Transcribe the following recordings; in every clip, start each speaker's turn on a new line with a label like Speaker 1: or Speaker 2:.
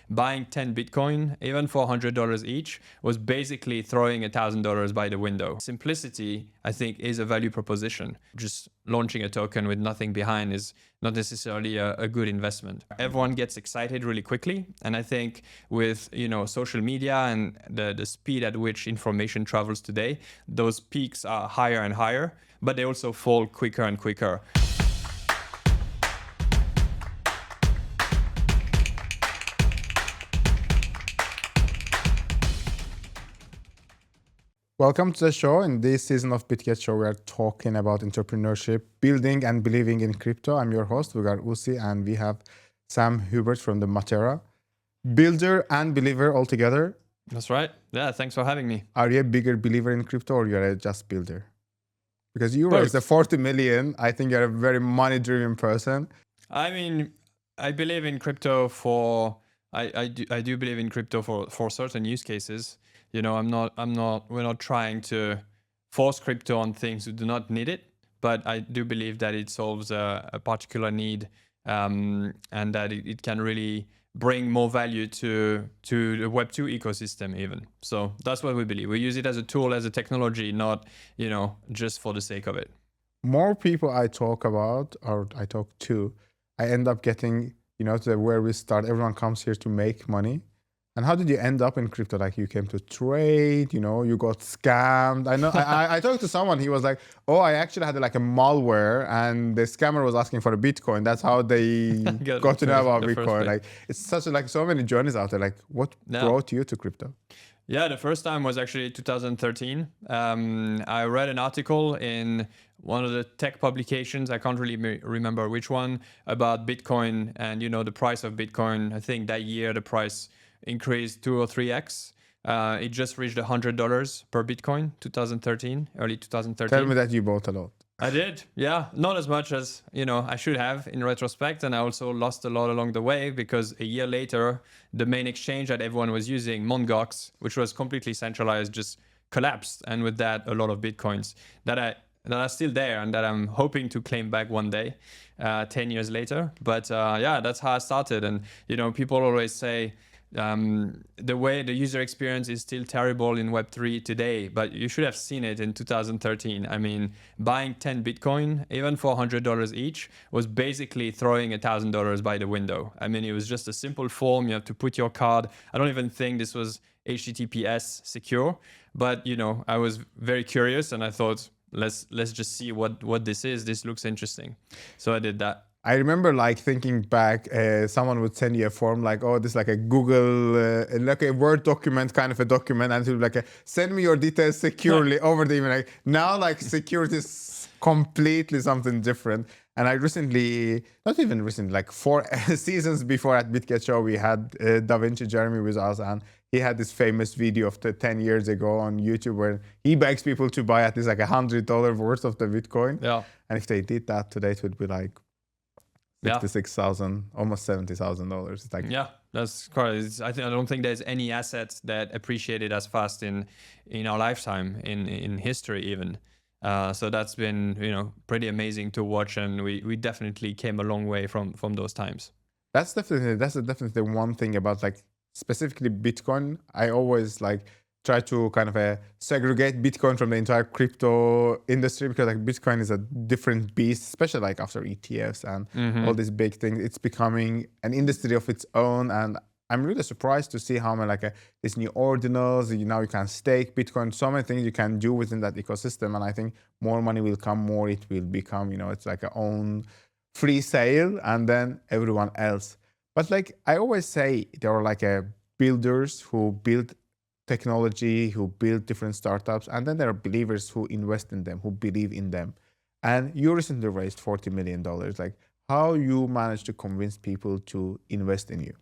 Speaker 1: buying 10 Bitcoin, even for $100 each, was basically throwing $1,000 by the window. Simplicity, I think, is a value proposition. Just launching a token with nothing behind is not necessarily a good investment. Everyone gets excited really quickly. And I think with, social media and the speed at which information travels today, those peaks are higher and higher, but they also fall quicker and quicker.
Speaker 2: Welcome to the show. In this season of Bitget show, we are talking about entrepreneurship, building and believing in crypto. I'm your host, Ugar Usi, and we have Sam Hubert from the Matera. Builder and believer all together.
Speaker 1: That's right. Yeah, thanks for having me.
Speaker 2: Are you a bigger believer in crypto or you're a just builder? Because you
Speaker 1: Both.
Speaker 2: raised a 40 million. I think you're a very money-driven person.
Speaker 1: I mean, I believe in crypto I do believe in crypto for certain use cases. We're not trying to force crypto on things who do not need it, but I do believe that it solves a particular need, and that it can really bring more value to the Web2 ecosystem even. So that's what we believe. We use it as a tool, as a technology, not, just for the sake of it.
Speaker 2: More people I talk to, I end up getting, to where we start. Everyone comes here to make money. And how did you end up in crypto? Like you came to trade, you got scammed. I know. I talked to someone. He was like, "Oh, I actually had like a malware, and the scammer was asking for a Bitcoin. That's how they got to know about Bitcoin." Like it's such so many journeys out there. Like what brought you to crypto?
Speaker 1: Yeah, the first time was actually 2013. I read an article in one of the tech publications, I can't really remember which one, about Bitcoin and, the price of Bitcoin. I think that year the price increased 2 or 3x. It just reached $100 per Bitcoin, early 2013.
Speaker 2: Tell me that you bought a lot.
Speaker 1: I did, yeah. Not as much as, I should have in retrospect. And I also lost a lot along the way because a year later, the main exchange that everyone was using, Mongox, which was completely centralized, just collapsed. And with that, a lot of Bitcoins that are still there and that I'm hoping to claim back one day, 10 years later. But that's how I started. And, people always say, the way the user experience is still terrible in Web3 today, but you should have seen it in 2013. I mean, buying 10 Bitcoin, even for $100 each, was basically throwing $1,000 by the window. I mean, it was just a simple form. You have to put your card. I don't even think this was HTTPS secure, but I was very curious and I thought, let's just see what this is. This looks interesting. So I did that.
Speaker 2: I remember thinking back, someone would send you a form like, oh, this is like a Google, like a Word document, kind of a document. And it would be like, send me your details securely over the email. Now security is completely something different. And I recently, not even recently, 4 seasons before at Bitget Show, we had Da Vinci Jeremy with us. And he had this famous video of 10 years ago on YouTube where he begs people to buy at least $100 worth of the Bitcoin.
Speaker 1: Yeah.
Speaker 2: And if they did that today, it would be $66,000, almost $70,000. It's
Speaker 1: that's correct. I don't think there's any asset that appreciated as fast in our lifetime, in history even. So that's been pretty amazing to watch, and we definitely came a long way from those times.
Speaker 2: That's definitely one thing about specifically Bitcoin. I always try to kind of segregate Bitcoin from the entire crypto industry because Bitcoin is a different beast, especially after ETFs and all these big things. It's becoming an industry of its own, and I'm really surprised to see how many these new ordinals. Now you can stake Bitcoin. So many things you can do within that ecosystem, and I think more money will come. More it will become. It's like a own free sale, and then everyone else. But I always say, there are builders who build technology, who build different startups, and then there are believers who invest in them, who believe in them. And you recently raised $40 million. How you managed to convince people to invest in you?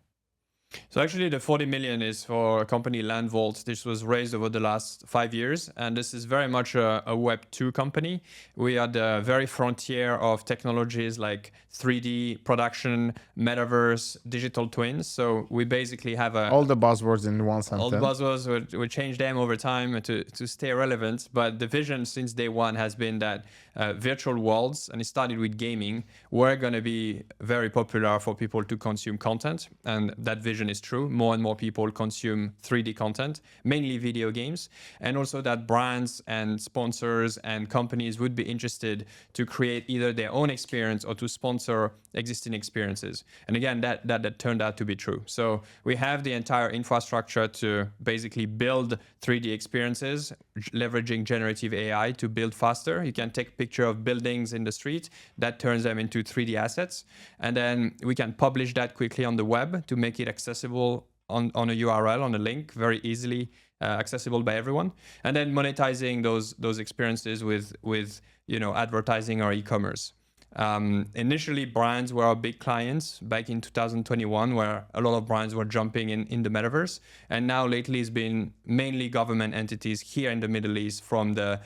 Speaker 1: So actually the 40 million is for a company, Landvault. This was raised over the last 5 years. And this is very much a Web2 company. We are the very frontier of technologies like 3D production, metaverse, digital twins. So we basically have
Speaker 2: all the buzzwords in one sentence.
Speaker 1: All the buzzwords, we change them over time to stay relevant. But the vision since day one has been that virtual worlds, and it started with gaming, were going to be very popular for people to consume content. And that vision is true. More and more people consume 3D content, mainly video games. And also that brands and sponsors and companies would be interested to create either their own experience or to sponsor existing experiences. And again, that turned out to be true. So we have the entire infrastructure to basically build 3D experiences, leveraging generative AI to build faster. You can take a picture of buildings in the street, that turns them into 3D assets. And then we can publish that quickly on the web to make it accessible on a URL, on a link, very easily accessible by everyone. And then monetizing those experiences with advertising or e-commerce. Initially, brands were our big clients back in 2021, where a lot of brands were jumping in the metaverse. And now lately, it's been mainly government entities here in the Middle East, from the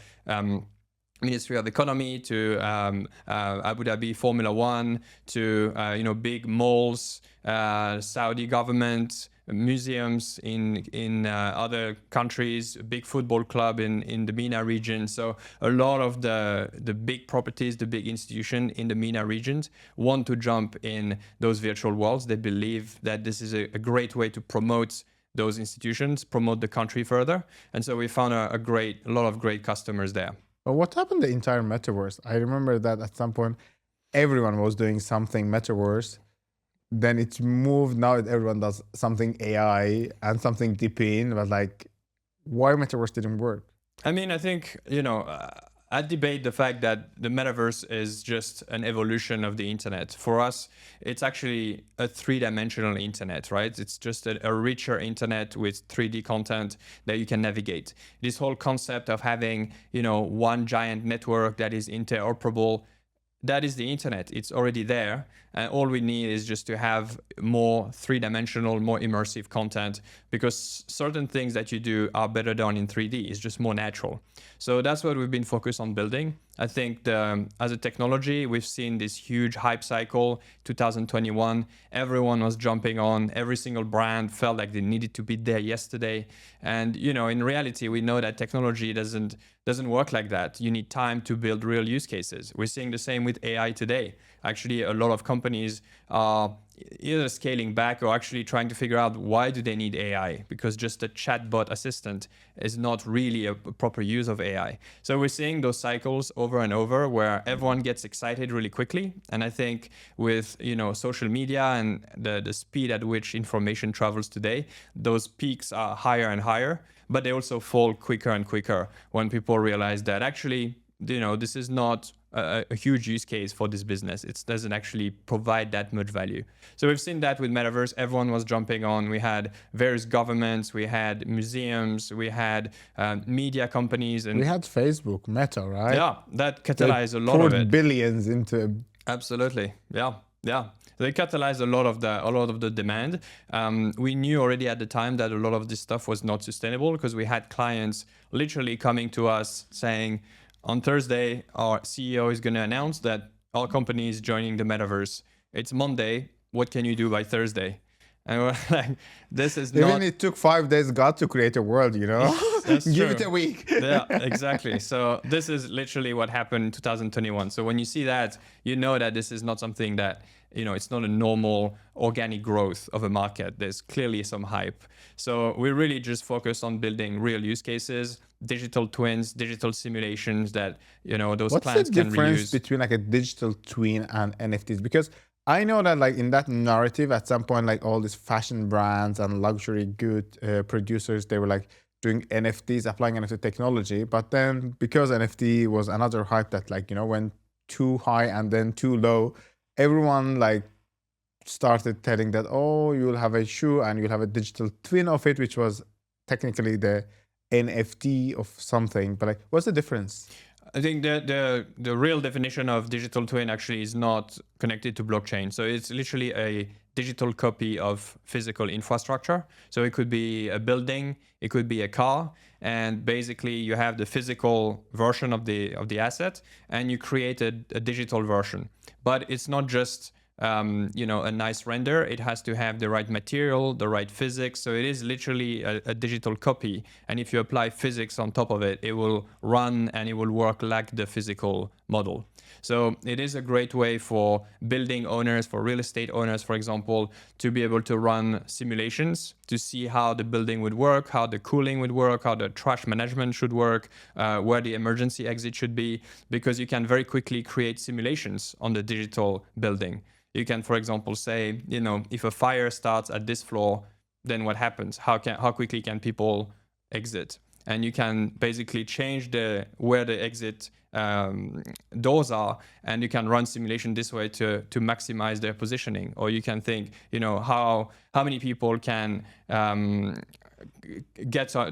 Speaker 1: Ministry of Economy to Abu Dhabi Formula One to big malls, Saudi government, museums in other countries, a big football club in the MENA region. So a lot of the big properties, the big institutions in the MENA regions want to jump in those virtual worlds. They believe that this is a great way to promote those institutions, promote the country further. And so we found a lot of great customers there.
Speaker 2: But what happened to the entire metaverse? I remember that at some point, everyone was doing something metaverse. Then it moved. Now everyone does something AI and something DeepIn. But like, why metaverse didn't work?
Speaker 1: I mean, I think, I debate the fact that the metaverse is just an evolution of the internet. For us, it's actually a three-dimensional internet, right? It's just a richer internet with 3D content that you can navigate. This whole concept of having, one giant network that is interoperable, that is the internet. It's already there. And all we need is just to have more three-dimensional, more immersive content, because certain things that you do are better done in 3D. It's just more natural. So that's what we've been focused on building. I think as a technology, we've seen this huge hype cycle, 2021. Everyone was jumping on. Every single brand felt like they needed to be there yesterday. And, in reality, we know that technology doesn't work like that. You need time to build real use cases. We're seeing the same with AI today. Actually, a lot of companies are either scaling back or actually trying to figure out why do they need AI, because just a chatbot assistant is not really a proper use of AI. So we're seeing those cycles over and over where everyone gets excited really quickly. And I think with social media and the speed at which information travels today, those peaks are higher and higher, but they also fall quicker and quicker when people realize that actually this is not a huge use case for this business. It doesn't actually provide that much value. So we've seen that with metaverse. Everyone was jumping on. We had various governments, we had museums, we had media companies, and
Speaker 2: we had Facebook, Meta, right?
Speaker 1: Yeah, that catalyzed a lot of it.
Speaker 2: Billions into.
Speaker 1: Absolutely, yeah. They catalyzed a lot of the demand. We knew already at the time that a lot of this stuff was not sustainable, because we had clients literally coming to us saying, on Thursday, our CEO is going to announce that our company is joining the metaverse. It's Monday. What can you do by Thursday? And we're like, this is not...
Speaker 2: Even it took 5 days, God, to create a world,
Speaker 1: That's
Speaker 2: Give
Speaker 1: true.
Speaker 2: it a week.
Speaker 1: Yeah, exactly. So this is literally what happened in 2021. So when you see that, you know that this is not something that, it's not a normal organic growth of a market. There's clearly some hype. So we really just focus on building real use cases, digital twins, digital simulations that, those clients can reuse.
Speaker 2: What's the difference between like a digital twin and NFTs? Because I know that like in that narrative, at some point, like all these fashion brands and luxury good producers, they were like doing NFTs, applying NFT technology. But then because NFT was another hype that like, went too high and then too low, everyone like started telling that, oh, you'll have a shoe and you'll have a digital twin of it, which was technically the NFT of something. But like, what's the difference?
Speaker 1: I think the real definition of digital twin actually is not connected to blockchain. So it's literally a digital copy of physical infrastructure. So it could be a building, it could be a car, and basically you have the physical version of the asset, and you create a digital version. But it's not just a nice render. It has to have the right material, the right physics. So it is literally a digital copy. And if you apply physics on top of it, it will run and it will work like the physical model. So it is a great way for building owners, for real estate owners, for example, to be able to run simulations to see how the building would work, how the cooling would work, how the trash management should work, where the emergency exit should be, because you can very quickly create simulations on the digital building. You can, for example, say, if a fire starts at this floor, then what happens? How quickly can people exit? And you can basically change where the exit doors are, and you can run simulation this way to maximize their positioning. Or you can think, how many people can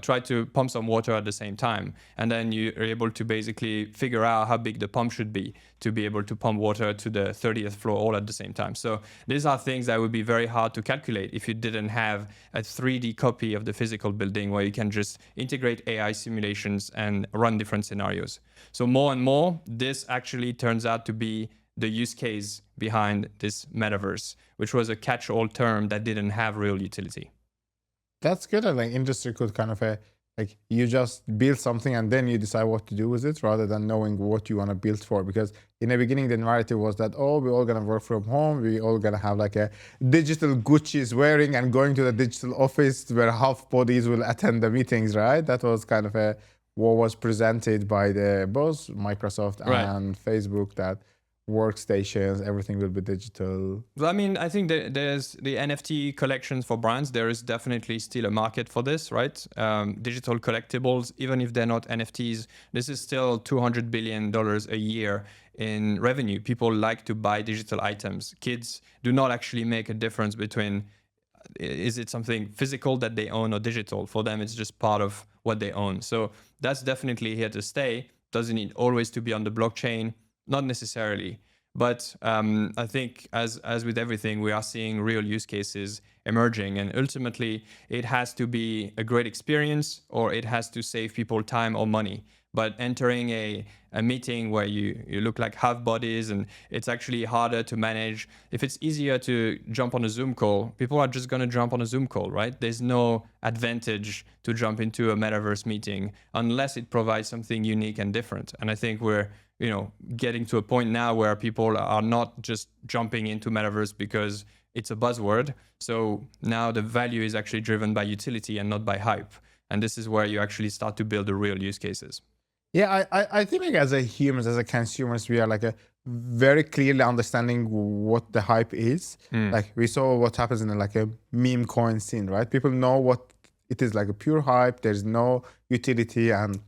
Speaker 1: try to pump some water at the same time, and then you're able to basically figure out how big the pump should be to be able to pump water to the 30th floor all at the same time. So these are things that would be very hard to calculate if you didn't have a 3D copy of the physical building where you can just integrate AI simulations and run different scenarios. So more and more, this actually turns out to be the use case behind this metaverse, which was a catch-all term that didn't have real utility.
Speaker 2: That's good. Like industry could kind of like you just build something and then you decide what to do with it rather than knowing what you want to build for. Because in the beginning, the narrative was that, we're all going to work from home. We all going to have like a digital Gucci's wearing and going to the digital office where half bodies will attend the meetings, right? That was kind of what was presented by both Microsoft and Facebook, that workstations, everything will be digital.
Speaker 1: Well, I mean, I think there's the NFT collections for brands. There is definitely still a market for this, right? Digital collectibles, even if they're not NFTs, this is still $200 billion a year in revenue. People like to buy digital items. Kids do not actually make a difference between, is it something physical that they own or digital? For them, it's just part of what they own. So that's definitely here to stay. Doesn't need always to be on the blockchain. Not necessarily, but I think as with everything, we are seeing real use cases emerging, and ultimately it has to be a great experience or it has to save people time or money. But entering a meeting where you look like half bodies and it's actually harder to manage. If it's easier to jump on a Zoom call, people are just going to jump on a Zoom call, right? There's no advantage to jump into a metaverse meeting unless it provides something unique and different. And I think we're getting to a point now where people are not just jumping into metaverse because it's a buzzword. So now the value is actually driven by utility and not by hype. And this is where you actually start to build the real use cases.
Speaker 2: Yeah, I think like as a humans, as a consumers, we are like a very clearly understanding what the hype is. Like we saw what happens in like a meme coin scene, right? People know what it is, like a pure hype. There's no utility and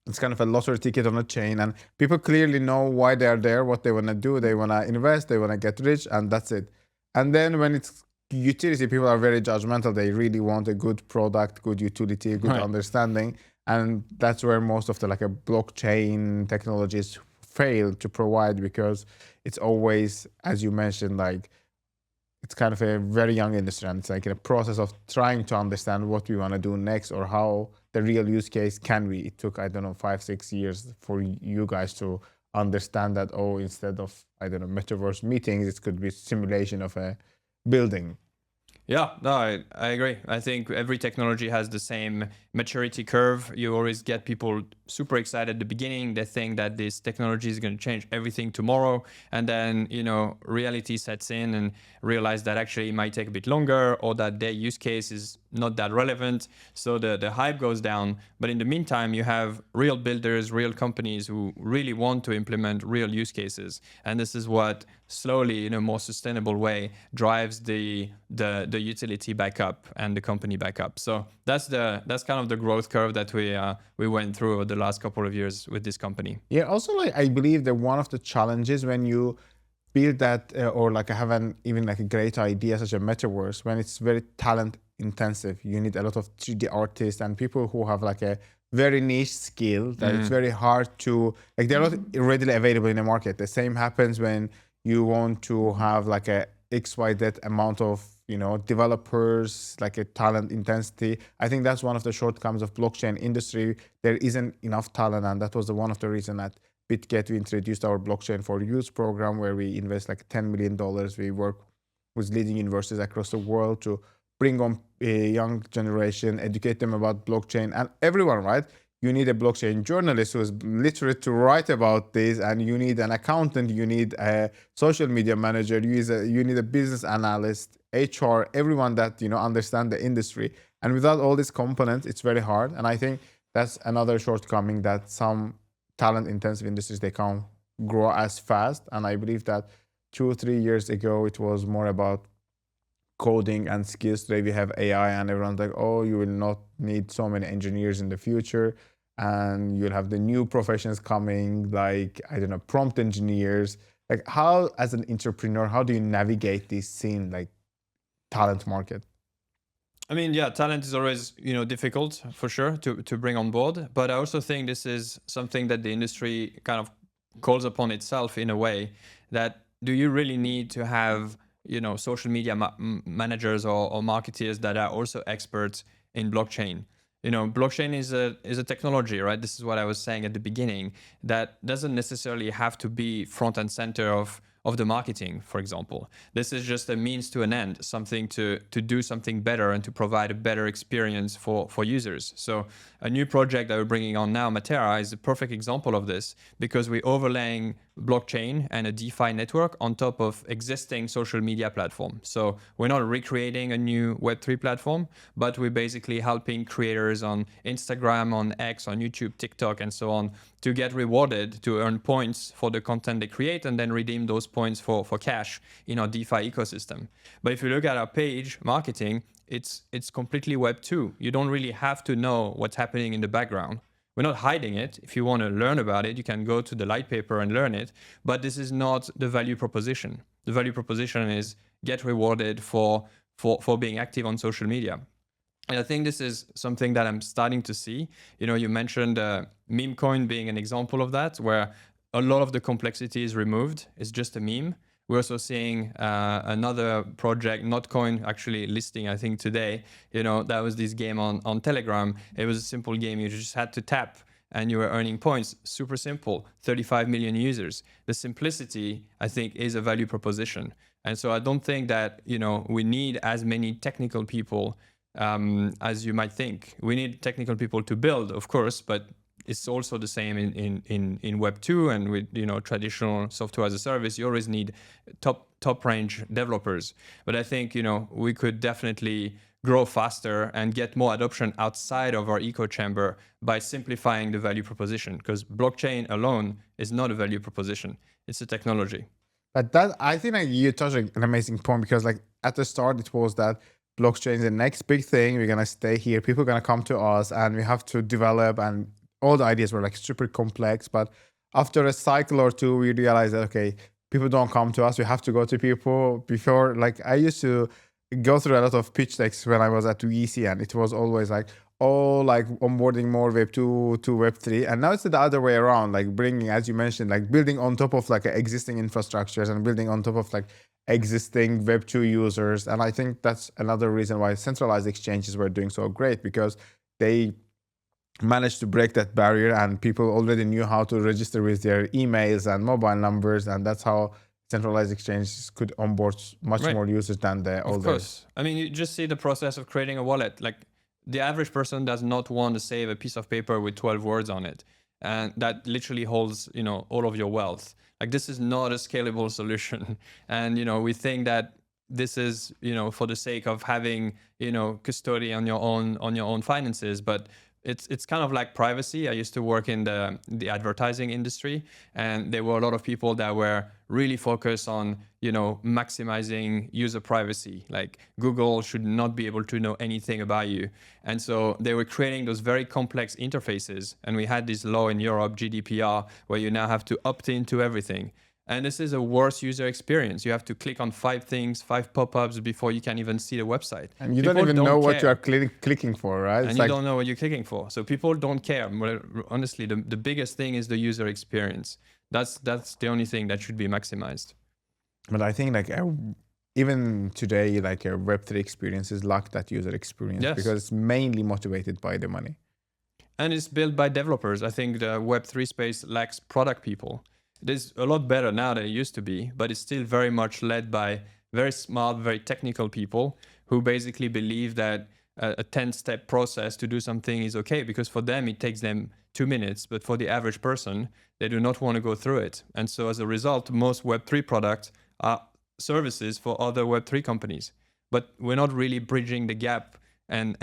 Speaker 2: it's kind of a lottery ticket on a chain, and people clearly know why they're there, what they want to do. They want to invest, they want to get rich, and that's it. And then when it's utility, people are very judgmental. They really want a good product, good utility, good understanding. And that's where most of the like a blockchain technologies fail to provide, because it's always, as you mentioned, like it's kind of a very young industry, and it's like in a process of trying to understand what we want to do next or how the real use case can be. It took, 5-6 years for you guys to understand that, instead of, metaverse meetings, it could be simulation of a building.
Speaker 1: Yeah, no, I agree. I think every technology has the same maturity curve. You always get people super excited at the beginning. They think that this technology is going to change everything tomorrow. And then, reality sets in and realize that actually it might take a bit longer, or that their use case is not that relevant. So the hype goes down. But in the meantime, you have real builders, real companies who really want to implement real use cases. And this is what slowly, in a more sustainable way, drives the utility back up and the company back up. So that's kind of the growth curve that we went through over the last couple of years with this company.
Speaker 2: Yeah. Also, like I believe that one of the challenges when you build that or like have even like a great idea such a metaverse, when it's very talent intensive, you need a lot of 3D artists and people who have like a very niche skill that it's very hard to, like, they're not readily available in the market. The same happens when you want to have like a XYZ amount of developers, like a talent intensity. I think that's one of the shortcomings of blockchain industry. There isn't enough talent, and that was one of the reasons that Bitget, we introduced our blockchain for youth program where we invest like $10 million. We work with leading universities across the world to bring on a young generation, educate them about blockchain, and everyone, right? You need a blockchain journalist who is literate to write about this, and you need an accountant, you need a social media manager, you need a business analyst, HR, everyone that understand the industry. And without all these components, it's very hard. And I think that's another shortcoming, that some talent-intensive industries, they can't grow as fast. And I believe that 2 or 3 years ago, it was more about coding and skills. Today we have AI, and everyone's like, oh, you will not need so many engineers in the future, and you'll have the new professions coming, like, I don't know, prompt engineers. Like, how, as an entrepreneur, how do you navigate this scene, like talent market?
Speaker 1: I mean, yeah, talent is always, difficult for sure to bring on board. But I also think this is something that the industry kind of calls upon itself in a way, that do you really need to have, social media managers or marketeers that are also experts in blockchain? Blockchain is a technology, right? This is what I was saying at the beginning, that doesn't necessarily have to be front and center of the marketing, for example. This is just a means to an end, something to do something better and to provide a better experience for users. So a new project that we're bringing on now, Matera, is a perfect example of this, because we're overlaying blockchain and a DeFi network on top of existing social media platform. So we're not recreating a new Web3 platform, but we're basically helping creators on Instagram, on X, on YouTube, TikTok, and so on to get rewarded, to earn points for the content they create, and then redeem those points for cash in our DeFi ecosystem. But if you look at our page marketing, it's completely Web 2. You don't really have to know what's happening in the background. We're not hiding it. If you want to learn about it, you can go to the light paper and learn it. But this is not the value proposition. The value proposition is get rewarded for being active on social media. And I think this is something that I'm starting to see. You mentioned meme coin being an example of that, where a lot of the complexity is removed. It's just a meme. We're also seeing another project, Notcoin, actually listing, I think today. That was this game on Telegram. It was a simple game. You just had to tap and you were earning points. Super simple. 35 million users. The simplicity, I think, is a value proposition. And so I don't think that we need as many technical people as you might think. We need technical people to build, of course, but it's also the same in Web 2 and with traditional software as a service. You always need top range developers. But I think we could definitely grow faster and get more adoption outside of our echo chamber by simplifying the value proposition, because blockchain alone is not a value proposition. It's a technology.
Speaker 2: But that, I think you touched an amazing point, because like at the start it was that blockchain is the next big thing. We're going to stay here. People are going to come to us and we have to develop, and all the ideas were like super complex. But after a cycle or two, we realized that, okay, people don't come to us. We have to go to people. Before, like I used to go through a lot of pitch decks when I was at VC, and it was always like, oh, like onboarding more Web 2 to Web 3. And now it's the other way around, like bringing, as you mentioned, like building on top of like existing infrastructures and building on top of like existing Web 2 users. And I think that's another reason why centralized exchanges were doing so great, because they managed to break that barrier and people already knew how to register with their emails and mobile numbers. And that's how centralized exchanges could onboard much more users than the old days. Of course.
Speaker 1: I mean, you just see the process of creating a wallet. Like the average person does not want to save a piece of paper with 12 words on it. And that literally holds, all of your wealth. Like this is not a scalable solution. And, we think that this is, for the sake of having, custody on your own finances. But it's kind of like privacy. I used to work in the advertising industry, and there were a lot of people that were really focused on, maximizing user privacy. Like Google should not be able to know anything about you. And so they were creating those very complex interfaces. And we had this law in Europe, GDPR, where you now have to opt into everything. And this is a worse user experience. You have to click on 5 things, 5 pop-ups before you can even see the website.
Speaker 2: And you don't even know what you are clicking for, right?
Speaker 1: And you don't know what you're clicking for. So people don't care. Well, honestly, the biggest thing is the user experience. That's the only thing that should be maximized.
Speaker 2: But I think like even today, like a Web3 experience is like that user experience, because it's mainly motivated by the money.
Speaker 1: And it's built by developers. I think the Web3 space lacks product people. It is a lot better now than it used to be, but it's still very much led by very smart, very technical people who basically believe that a 10-step process to do something is okay, because for them it takes them 2 minutes, but for the average person, they do not want to go through it. And so as a result, most Web3 products are services for other Web3 companies. But we're not really bridging the gap and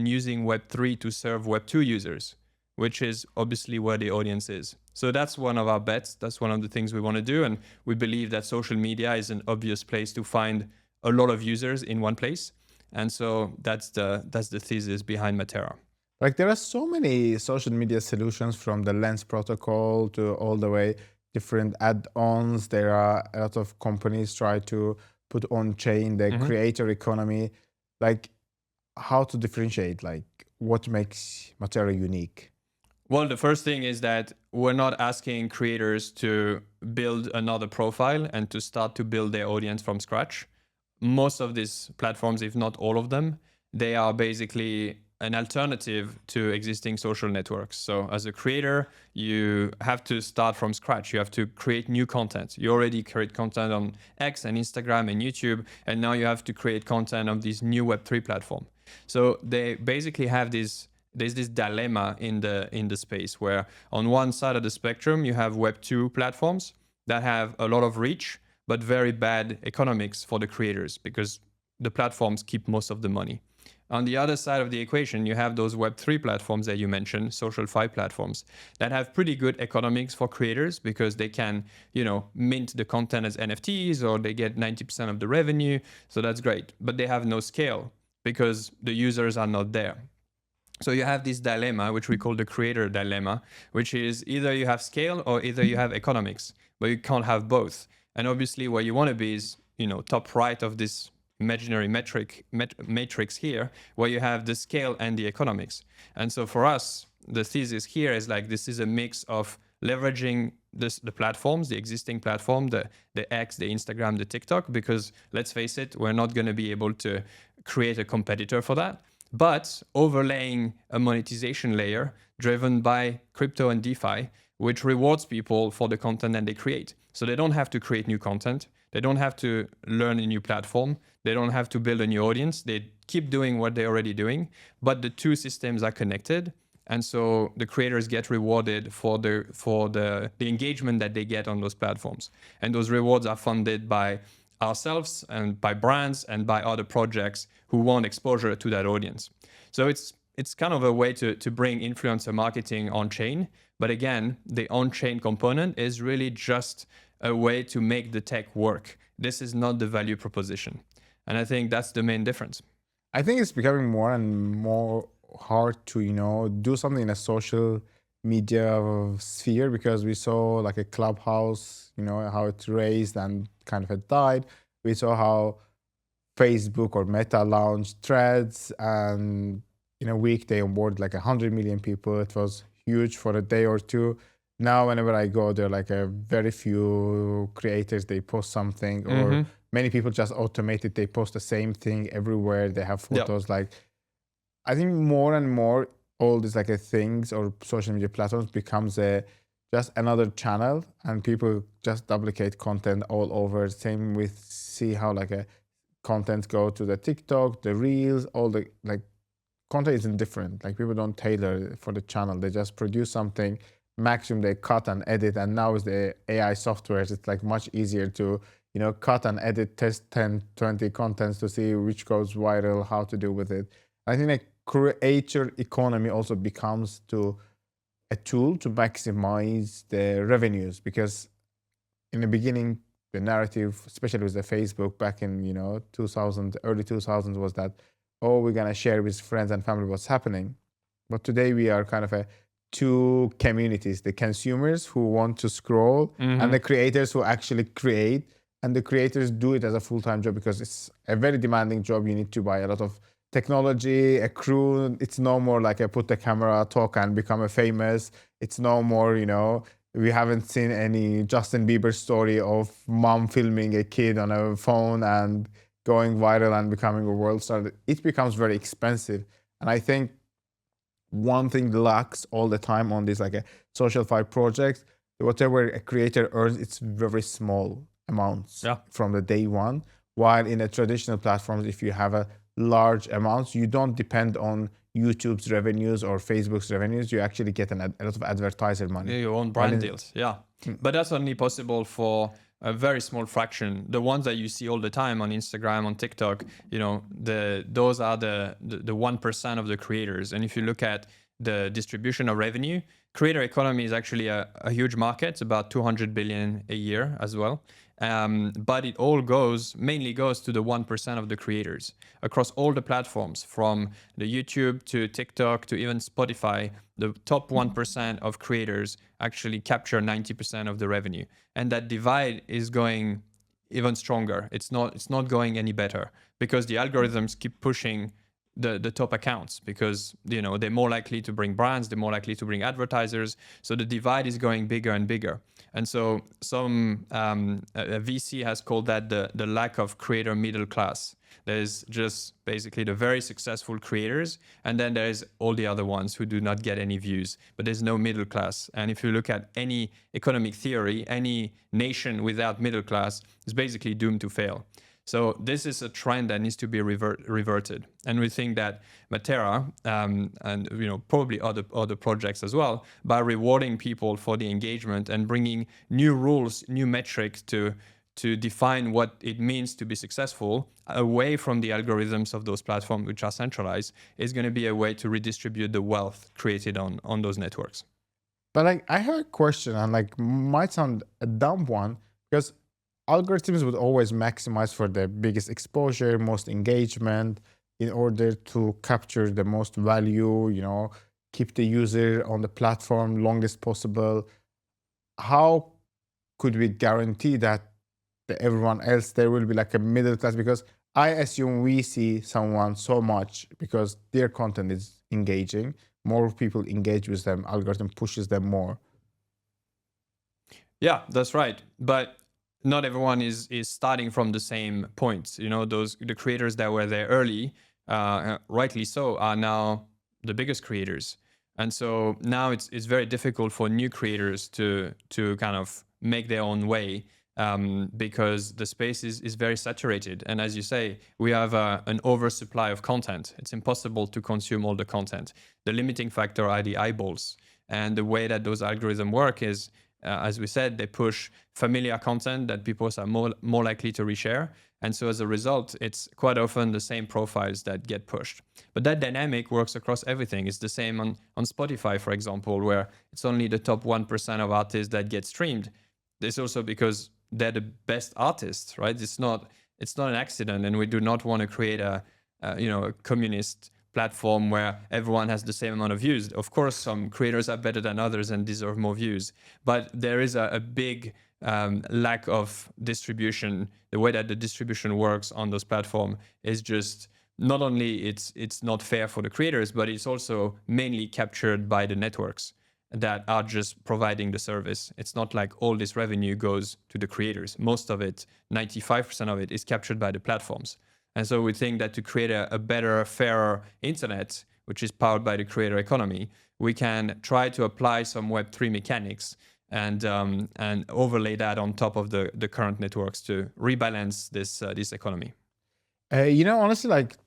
Speaker 1: using Web3 to serve Web2 users, which is obviously where the audience is. So that's one of our bets. That's one of the things we want to do. And we believe that social media is an obvious place to find a lot of users in one place. And so that's the thesis behind Matera.
Speaker 2: Like there are so many social media solutions, from the Lens protocol to all the way different add-ons. There are a lot of companies try to put on chain the creator economy. Like, how to differentiate, like what makes Matera unique?
Speaker 1: Well, the first thing is that we're not asking creators to build another profile and to start to build their audience from scratch. Most of these platforms, if not all of them, they are basically an alternative to existing social networks. So as a creator, you have to start from scratch. You have to create new content. You already create content on X and Instagram and YouTube, and now you have to create content on this new Web3 platform. So they basically have there's this dilemma in the space where on one side of the spectrum, you have Web2 platforms that have a lot of reach, but very bad economics for the creators because the platforms keep most of the money. On the other side of the equation, you have those Web3 platforms that you mentioned, SocialFi platforms, that have pretty good economics for creators because they can, mint the content as NFTs, or they get 90% of the revenue. So that's great. But they have no scale because the users are not there. So you have this dilemma, which we call the creator dilemma, which is either you have scale or either you have economics, but you can't have both. And obviously what you want to be is, top right of this imaginary matrix here, where you have the scale and the economics. And so for us, the thesis here is like, this is a mix of leveraging the platforms, the existing platform, the X, the Instagram, the TikTok, because let's face it, we're not going to be able to create a competitor for that, but overlaying a monetization layer driven by crypto and DeFi, which rewards people for the content that they create. So they don't have to create new content. They don't have to learn a new platform. They don't have to build a new audience. They keep doing what they're already doing, but the two systems are connected. And so the creators get rewarded for the engagement that they get on those platforms. And those rewards are funded by ourselves and by brands and by other projects who want exposure to that audience. So it's kind of a way to bring influencer marketing on chain. But again, the on-chain component is really just a way to make the tech work. This is not the value proposition. And I think that's the main difference.
Speaker 2: I think it's becoming more and more hard to, do something in a social media sphere, because we saw like a Clubhouse, how it raised and kind of it died. We saw how Facebook or Meta launched Threads, and in a week they onboarded like 100 million people. It was huge for a day or two. Now, whenever I go there, like a very few creators, they post something, or many people just automate it. They post the same thing everywhere. They have photos. Like, I think more and more, all these like things or social media platforms becomes just another channel, and people just duplicate content all over. Same with, see how like content go to the TikTok, the Reels, all the like content isn't different. Like, people don't tailor for the channel. They just produce something. Maximum they cut and edit, and now with the AI softwares, it's like much easier to cut and edit, test 10, 20 contents to see which goes viral, how to do with it. I think like creator economy also becomes a tool to maximize the revenues, because in the beginning the narrative, especially with the Facebook back in early 2000s, was that, oh, we're gonna share with friends and family what's happening. But today we are kind of two communities: the consumers who want to scroll and the creators who actually create. And the creators do it as a full-time job because it's a very demanding job. You need to buy a lot of technology, a crew. It's no more like I put the camera, talk, and become famous. It's no more, we haven't seen any Justin Bieber story of mom filming a kid on a phone and going viral and becoming a world star. It becomes very expensive. And I think one thing lacks all the time on this like a SocialFi project. Whatever a creator earns, it's very small amounts from the day one. While in a traditional platforms, if you have a large amounts, you don't depend on YouTube's revenues or Facebook's revenues. You actually get a lot of advertiser money.
Speaker 1: Yeah, your own brand deals. Yeah. But that's only possible for a very small fraction. The ones that you see all the time on Instagram, on TikTok, you know, those are the 1% of the creators. And if you look at the distribution of revenue, creator economy is actually a huge market. It's about 200 billion a year as well. But it all mainly goes to the 1% of the creators across all the platforms, from the YouTube to TikTok to even Spotify. The top 1% of creators actually capture 90% of the revenue, and that divide is going even stronger. It's not going any better because the algorithms keep pushing the top accounts, because you know they're more likely to bring brands, they're more likely to bring advertisers. So the divide is going bigger and bigger. And so some a VC has called that the lack of creator middle class. There's just basically the very successful creators, and then there's all the other ones who do not get any views, but there's no middle class. And if you look at any economic theory, any nation without middle class is basically doomed to fail. So this is a trend that needs to be reverted, and we think that Matera and you know probably other projects as well, by rewarding people for the engagement and bringing new rules, new metrics to define what it means to be successful away from the algorithms of those platforms which are centralized, is going to be a way to redistribute the wealth created on those networks.
Speaker 2: But like I have a question, and like might sound a dumb one, because algorithms would always maximize for the biggest exposure, most engagement, in order to capture the most value, you know, keep the user on the platform longest possible. How could we guarantee that everyone else there will be like a middle class? Because I assume we see someone so much because their content is engaging, more people engage with them, algorithm pushes them more.
Speaker 1: Yeah, that's right. But not everyone is starting from the same points. You know, the creators that were there early, rightly so, are now the biggest creators. And so now it's very difficult for new creators to kind of make their own way, because the space is very saturated. And as you say, we have an oversupply of content. It's impossible to consume all the content. The limiting factor are the eyeballs. And the way that those algorithms work is, as we said, they push familiar content that people are more likely to reshare. And so as a result, it's quite often the same profiles that get pushed. But that dynamic works across everything. It's the same on Spotify, for example, where it's only the top 1% of artists that get streamed. It's also because they're the best artists, right? It's not an accident, and we do not want to create a communist platform where everyone has the same amount of views. Of course, some creators are better than others and deserve more views, but there is a big lack of distribution. The way that the distribution works on those platforms is just not only it's not fair for the creators, but it's also mainly captured by the networks that are just providing the service. It's not like all this revenue goes to the creators. Most of it, 95% of it, is captured by the platforms. And so we think that to create a better, fairer internet, which is powered by the creator economy, we can try to apply some Web3 mechanics and overlay that on top of the current networks to rebalance this economy.
Speaker 2: Honestly, like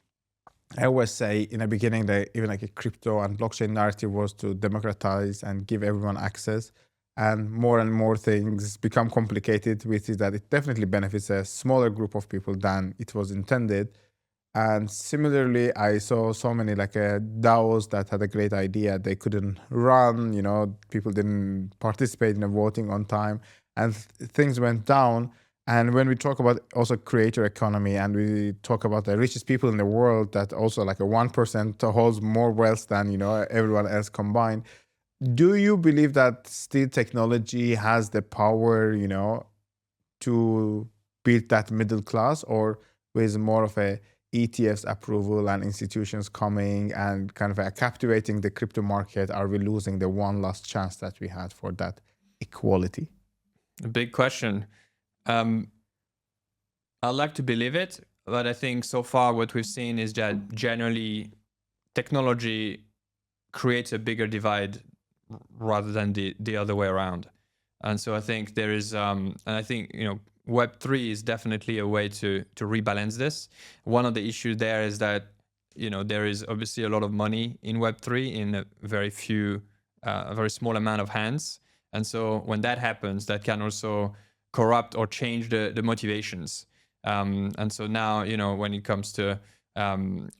Speaker 2: I always say in the beginning that even like a crypto and blockchain narrative was to democratize and give everyone access. And more things become complicated, which is that it definitely benefits a smaller group of people than it was intended. And similarly, I saw so many like DAOs that had a great idea. They couldn't run, people didn't participate in the voting on time, and things went down. And when we talk about also creator economy, and we talk about the richest people in the world, that also like a 1% holds more wealth than, everyone else combined. Do you believe that still technology has the power, to build that middle class, or with more of a ETF's approval and institutions coming and kind of captivating the crypto market, are we losing the one last chance that we had for that equality?
Speaker 1: A big question. I'd like to believe it, but I think so far what we've seen is that generally technology creates a bigger divide rather than the other way around. And so I think there is, and I think, Web3 is definitely a way to rebalance this. One of the issues there is that, there is obviously a lot of money in Web3 in a very small amount of hands. And so when that happens, that can also corrupt or change the motivations. And so now, when it comes to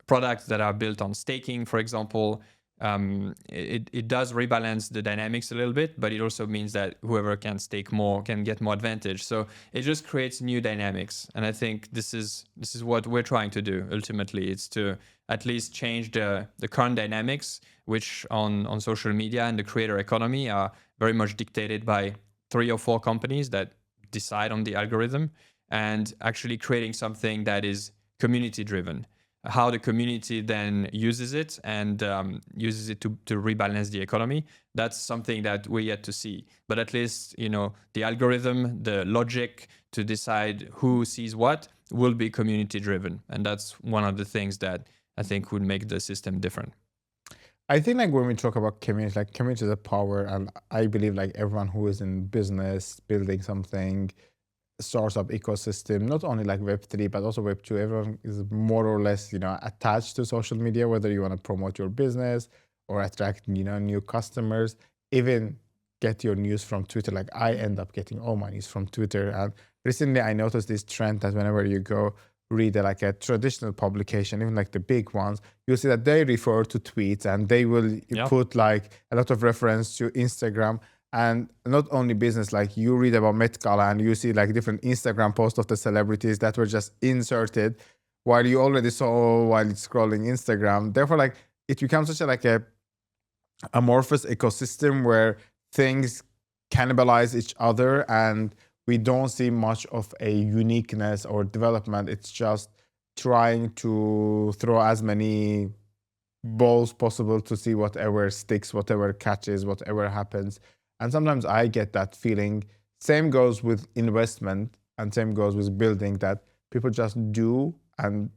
Speaker 1: products that are built on staking, for example, it does rebalance the dynamics a little bit, but it also means that whoever can stake more can get more advantage. So it just creates new dynamics, and I think this is what we're trying to do. Ultimately, it's to at least change the current dynamics, which on social media and the creator economy are very much dictated by 3 or 4 companies that decide on the algorithm, and actually creating something that is community driven. How the community then uses it and uses it to rebalance the economy, that's something that we're yet to see. But at least, the algorithm, the logic to decide who sees what will be community driven. And that's one of the things that I think would make the system different.
Speaker 2: I think like when we talk about community, like community is a power, and I believe like everyone who is in business, building something, startup ecosystem, not only like Web3, but also Web2, everyone is more or less, attached to social media, whether you want to promote your business or attract, new customers, even get your news from Twitter. Like I end up getting all my news from Twitter. And recently I noticed this trend that whenever you go read like a traditional publication, even like the big ones, you'll see that they refer to tweets and they will put like a lot of reference to Instagram. And not only business, like you read about Met Gala and you see like different Instagram posts of the celebrities that were just inserted while you already saw while scrolling Instagram. Therefore, like it becomes such a amorphous ecosystem where things cannibalize each other and we don't see much of a uniqueness or development. It's just trying to throw as many balls possible to see whatever sticks, whatever catches, whatever happens. And sometimes I get that feeling. Same goes with investment and same goes with building, that people just do and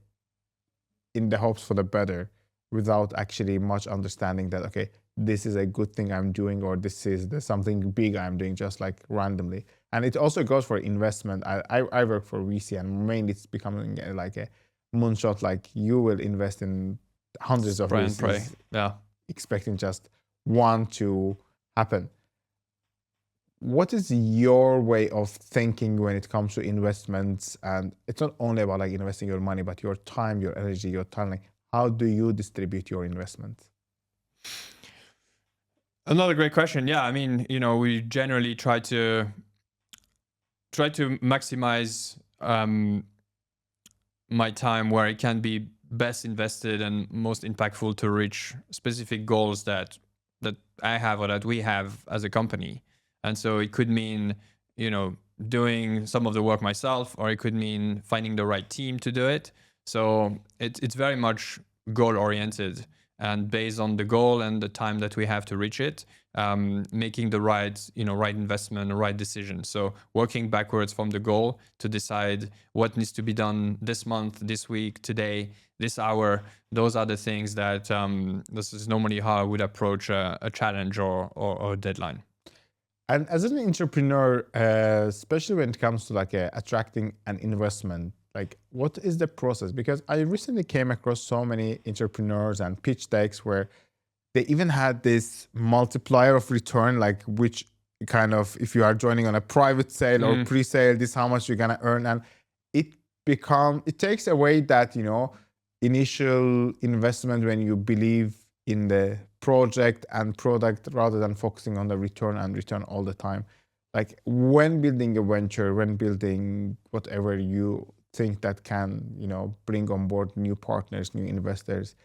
Speaker 2: in the hopes for the better without actually much understanding that, okay, this is a good thing I'm doing, or there's something big I'm doing, just like randomly. And it also goes for investment. I work for VC and mainly it's becoming like a moonshot, like you will invest in hundreds of VCs, expecting just one to happen. What is your way of thinking when it comes to investments? And it's not only about like investing your money, but your time, your energy, your talent. How do you distribute your investments?
Speaker 1: Another great question. Yeah, I mean, we generally try to maximize my time where it can be best invested and most impactful to reach specific goals that I have or that we have as a company. And so it could mean, doing some of the work myself, or it could mean finding the right team to do it. So it's very much goal oriented, and based on the goal and the time that we have to reach it, making the right investment, the right decision. So working backwards from the goal to decide what needs to be done this month, this week, today, this hour. Those are the things that this is normally how I would approach a challenge or a deadline.
Speaker 2: And as an entrepreneur, especially when it comes to like attracting an investment, like what is the process? Because I recently came across so many entrepreneurs and pitch decks where they even had this multiplier of return, like which kind of, if you are joining on a private sale or pre-sale, this is how much you're gonna earn. And it takes away that, initial investment when you believe in the project and product rather than focusing on the return all the time. Like when building a venture, when building whatever you think that can, bring on board new partners, new investors,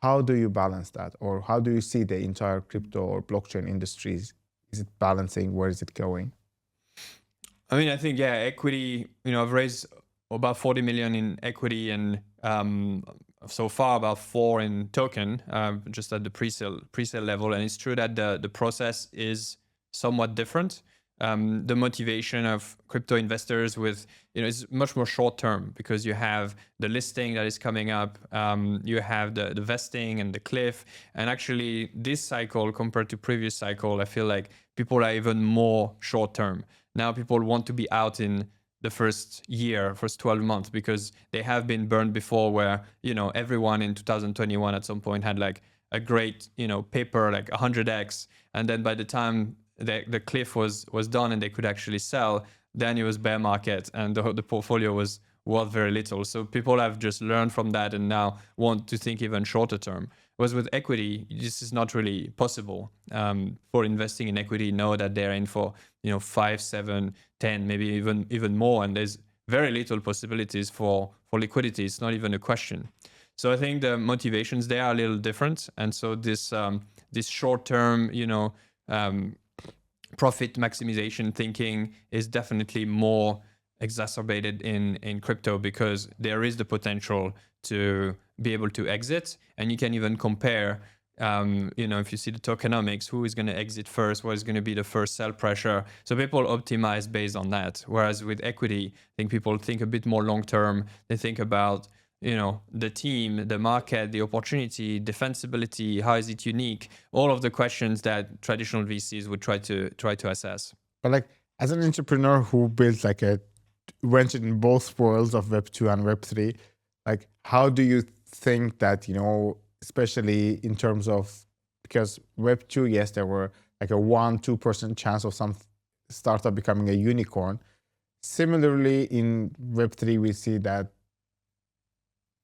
Speaker 2: how do you balance that? Or how do you see the entire crypto or blockchain industries? Is it balancing? Where is it going?
Speaker 1: I mean, I think, equity, I've raised about 40 million in equity and so far about 4 in token, just at the pre-sale level. And it's true that the process is somewhat different. the motivation of crypto investors with, is much more short term, because you have the listing that is coming up, you have the vesting and the cliff. And actually this cycle compared to previous cycle, I feel like people are even more short term. Now people want to be out in the first 12 months, because they have been burned before, where, everyone in 2021 at some point had like a great, paper, like 100x. And then by the time the cliff was done and they could actually sell, then it was bear market and the portfolio was worth very little. So people have just learned from that and now want to think even shorter term. Whereas with equity, this is not really possible. For investing in equity, know that they're in for 5, 7, 10, maybe even more, and there's very little possibilities for liquidity. It's not even a question. So I think the motivations there are a little different, and so this short term profit maximization thinking is definitely more exacerbated in crypto, because there is the potential to be able to exit, and you can even compare, if you see the tokenomics, who is going to exit first, what is going to be the first sell pressure. So people optimize based on that. Whereas with equity, I think people think a bit more long term. They think about, the team, the market, the opportunity, defensibility, how is it unique? All of the questions that traditional VCs would try to assess.
Speaker 2: But like, as an entrepreneur who built like went in both worlds of Web 2 and Web 3, like, how do you think that, especially in terms of, because Web 2, yes, there were like a 1-2% chance of some startup becoming a unicorn. Similarly, in Web 3, we see that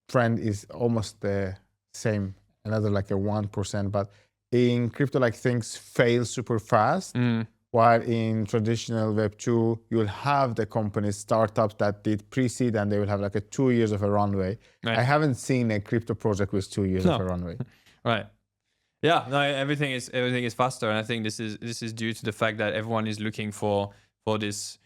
Speaker 2: trend is almost the same, another like a 1%. But in crypto, like, things fail super fast. While in traditional Web 2, you'll have the companies, startups that did pre-seed, and they will have like a 2 years of a runway. Right. I haven't seen a crypto project with 2 years of a runway.
Speaker 1: Right. Yeah. No. Everything is faster, and I think this is due to the fact that everyone is looking for this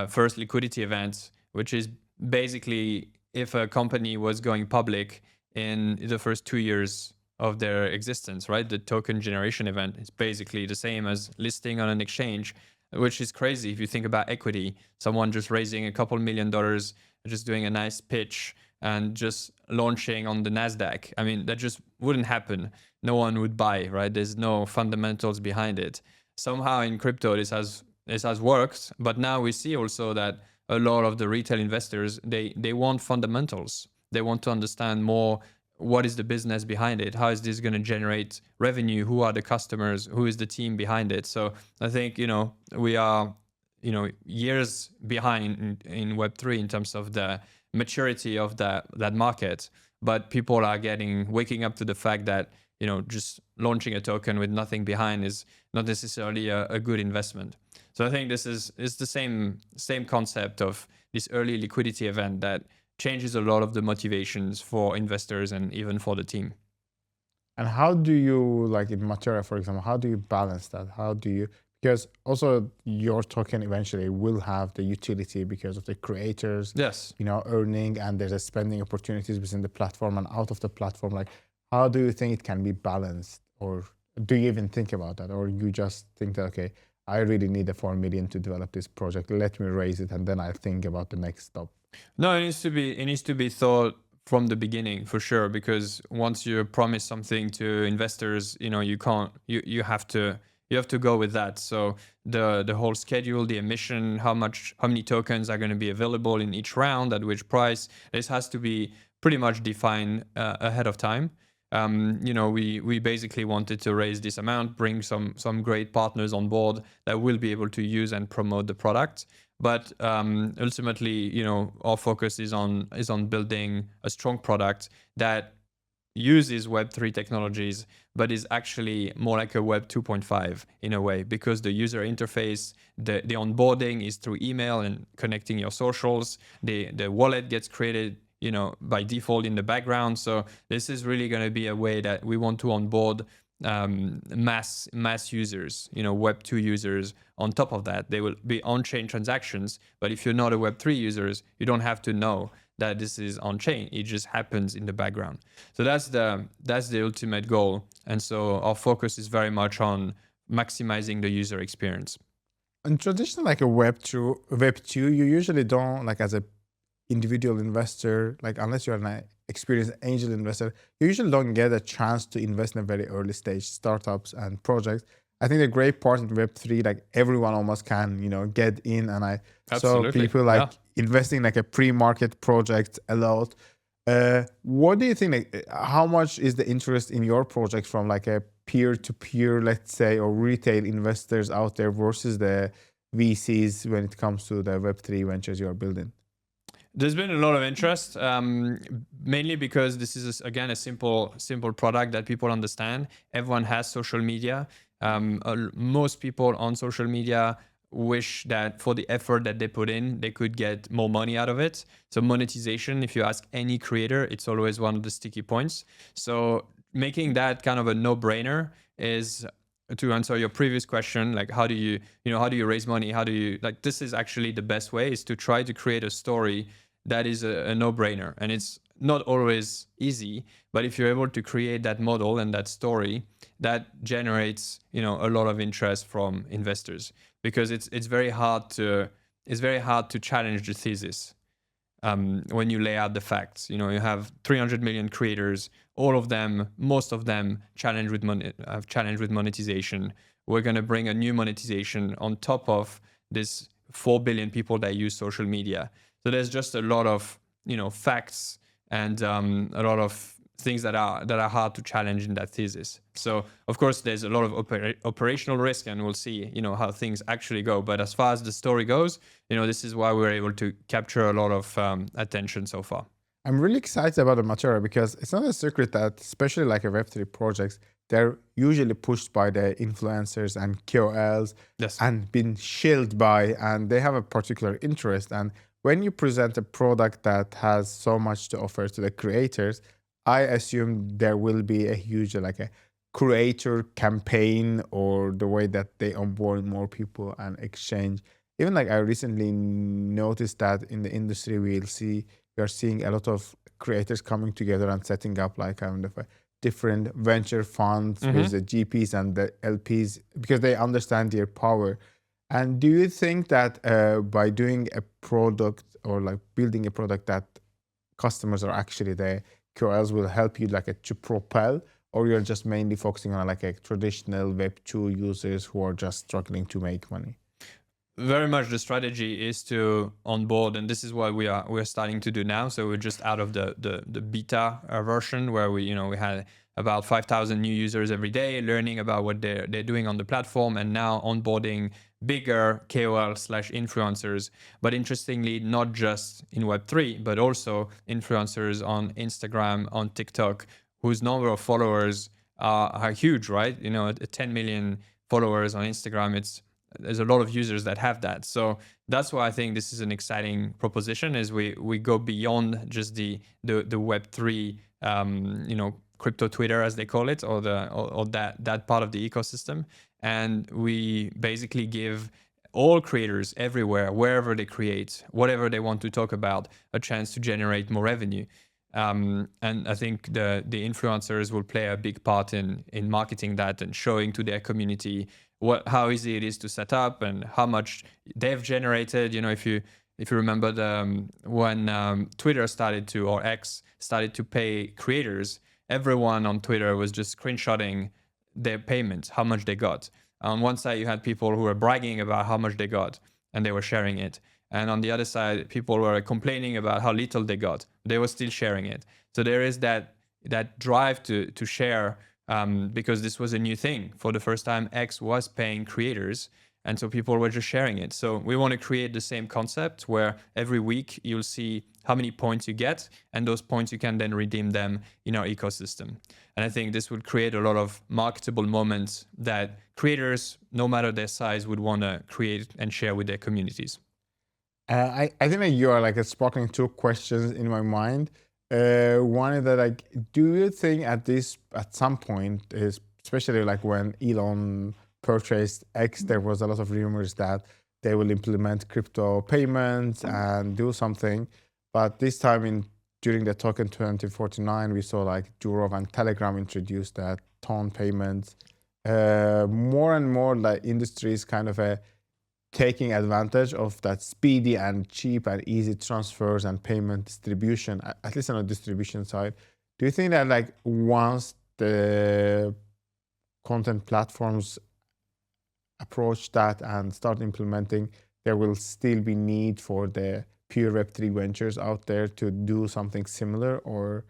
Speaker 1: first liquidity event, which is basically if a company was going public in the first 2 years of their existence, right? The token generation event is basically the same as listing on an exchange, which is crazy if you think about equity. Someone just raising a couple $1 million, just doing a nice pitch and just launching on the NASDAQ. I mean, that just wouldn't happen. No one would buy, right? There's no fundamentals behind it. Somehow in crypto, this has worked, but now we see also that a lot of the retail investors, they want fundamentals. They want to understand more, what is the business behind it? How is this going to generate revenue? Who are the customers? Who is the team behind it? So I think, we are, years behind in Web3 in terms of the maturity of that market. But people are waking up to the fact that, just launching a token with nothing behind is not necessarily a good investment. So I think this is the same concept of this early liquidity event that changes a lot of the motivations for investors and even for the team.
Speaker 2: And how do you, like in Matera, for example, how do you balance that? Because also your token eventually will have the utility because of the creators,
Speaker 1: yes,
Speaker 2: earning, and there's a spending opportunities within the platform and out of the platform. Like, how do you think it can be balanced? Or do you even think about that? Or you just think that, okay, I really need the 4 million to develop this project. Let me raise it, and then I think about the next stop.
Speaker 1: No, it needs to be thought from the beginning, for sure, because once you promise something to investors, you have to go with that. So the whole schedule, the emission, how many tokens are going to be available in each round, at which price, this has to be pretty much defined ahead of time. We basically wanted to raise this amount, bring some great partners on board that will be able to use and promote the product. But ultimately, our focus is on building a strong product that uses Web3 technologies, but is actually more like a Web 2.5 in a way, because the user interface, the onboarding is through email and connecting your socials. The wallet gets created by default in the background. So this is really going to be a way that we want to onboard mass users, Web 2 users. On top of that, they will be on-chain transactions. But if you're not a Web 3 users, you don't have to know that this is on-chain. It just happens in the background. So that's the ultimate goal. And so our focus is very much on maximizing the user experience.
Speaker 2: in traditional like a web two, you usually don't like as a individual investor, like unless you're an experienced angel investor, you usually don't get a chance to invest in a very early stage startups and projects. I think the great part in Web3, like everyone almost can, get in. And I saw
Speaker 1: Absolutely.
Speaker 2: people like investing like a pre-market project a lot. What do you think? Like, how much is the interest in your project from like a peer-to-peer, let's say, or retail investors out there versus the VCs when it comes to the Web3 ventures you are building?
Speaker 1: There's been a lot of interest, mainly because this is again a simple product that people understand. Everyone has social media. Most people on social media wish that for the effort that they put in, they could get more money out of it. So monetization, if you ask any creator, it's always one of the sticky points. So making that kind of a no-brainer is, to answer your previous question, like how do you raise money? How do you, like, this is actually the best way, is to try to create a story that is a no-brainer. And it's not always easy, but if you're able to create that model and that story, that generates, a lot of interest from investors, because it's very hard to challenge the thesis. When you lay out the facts, you have 300 million creators, most of them challenged with monetization. We're going to bring a new monetization on top of this 4 billion people that use social media. So there's just a lot of, facts and a lot of things that are hard to challenge in that thesis. So of course there's a lot of operational risk, and we'll see, how things actually go. But as far as the story goes, this is why we're able to capture a lot of attention so far.
Speaker 2: I'm really excited about the Matera because it's not a secret that, especially like a Web3 projects, they're usually pushed by the influencers and KOLs.
Speaker 1: Yes.
Speaker 2: And been shielded by, and they have a particular interest. And when you present a product that has so much to offer to the creators, I assume there will be a huge like a creator campaign, or the way that they onboard more people and exchange. Even like I recently noticed that in the industry, we are seeing a lot of creators coming together and setting up like kind of a different venture funds with the GPs and the LPs, because they understand their power. And do you think that by doing a product, or like building a product that customers are actually the QRLs, will help you like to propel, or you're just mainly focusing on like a traditional Web2 users who are just struggling to make money?
Speaker 1: Very much the strategy is to onboard, and this is what we're starting to do now. So we're just out of the beta version, where we had about 5,000 new users every day learning about what they're doing on the platform, and now onboarding bigger KOL/influencers. But interestingly, not just in Web3, but also influencers on Instagram, on TikTok, whose number of followers are huge, right? 10 million followers on Instagram, there's a lot of users that have that. So that's why I think this is an exciting proposition, is we go beyond just the Web3, crypto Twitter, as they call it, or that part of the ecosystem. And we basically give all creators everywhere, wherever they create, whatever they want to talk about, a chance to generate more revenue. And I think the influencers will play a big part in marketing that and showing to their community how easy it is to set up and how much they've generated. If you remember when Twitter or X started to pay creators, everyone on Twitter was just screenshotting their payments, how much they got. On one side, you had people who were bragging about how much they got, and they were sharing it. And on the other side, people were complaining about how little they got. They were still sharing it. So there is that drive to share, because this was a new thing. For the first time, X was paying creators, and so people were just sharing it. So we want to create the same concept, where every week you'll see how many points you get, and those points you can then redeem them in our ecosystem. And I think this would create a lot of marketable moments that creators, no matter their size, would want to create and share with their communities.
Speaker 2: I think that you are like sparking two questions in my mind. One is that, like, do you think at some point, especially like when Elon purchased X, there was a lot of rumors that they will implement crypto payments and do something. But this time during the token 2049, we saw like Durov and Telegram introduced that ton payments. More and more like industries kind of taking advantage of that speedy and cheap and easy transfers and payment distribution, at least on the distribution side. Do you think that like once the content platforms approach that and start implementing, there will still be need for the pure Web3 ventures out there to do something similar? Or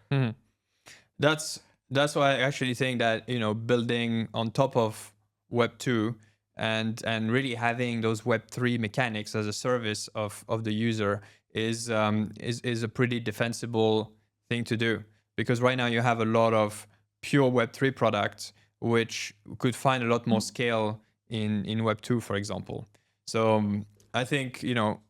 Speaker 1: That's why I actually think that, you know, building on top of Web2 and really having those Web3 mechanics as a service of the user is a pretty defensible thing to do, because right now you have a lot of pure Web3 products which could find a lot more scale in Web2, for example. So I think, you know,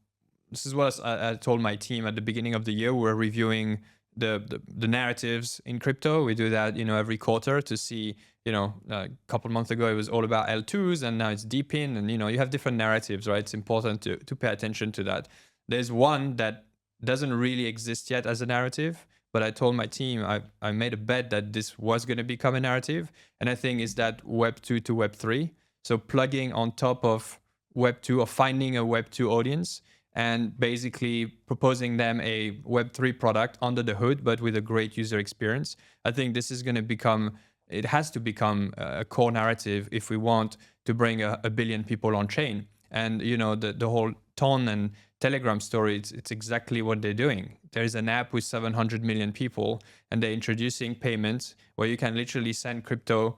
Speaker 1: this is what I told my team at the beginning of the year. We're reviewing the narratives in crypto. We do that, you know, every quarter to see, you know, a couple months ago it was all about L2s and now it's DePIN, and, you know, you have different narratives, right? It's important to pay attention to that. There's one that doesn't really exist yet as a narrative, but I told my team, I made a bet that this was going to become a narrative. And I think is that Web2 to Web3. So plugging on top of Web2 or finding a Web2 audience and basically proposing them a Web3 product under the hood, but with a great user experience. I think this is going to become, it has to become a core narrative if we want to bring a billion people on chain. And, you know, the whole Ton and Telegram story, it's exactly what they're doing. There's an app with 700 million people, and they're introducing payments where you can literally send crypto.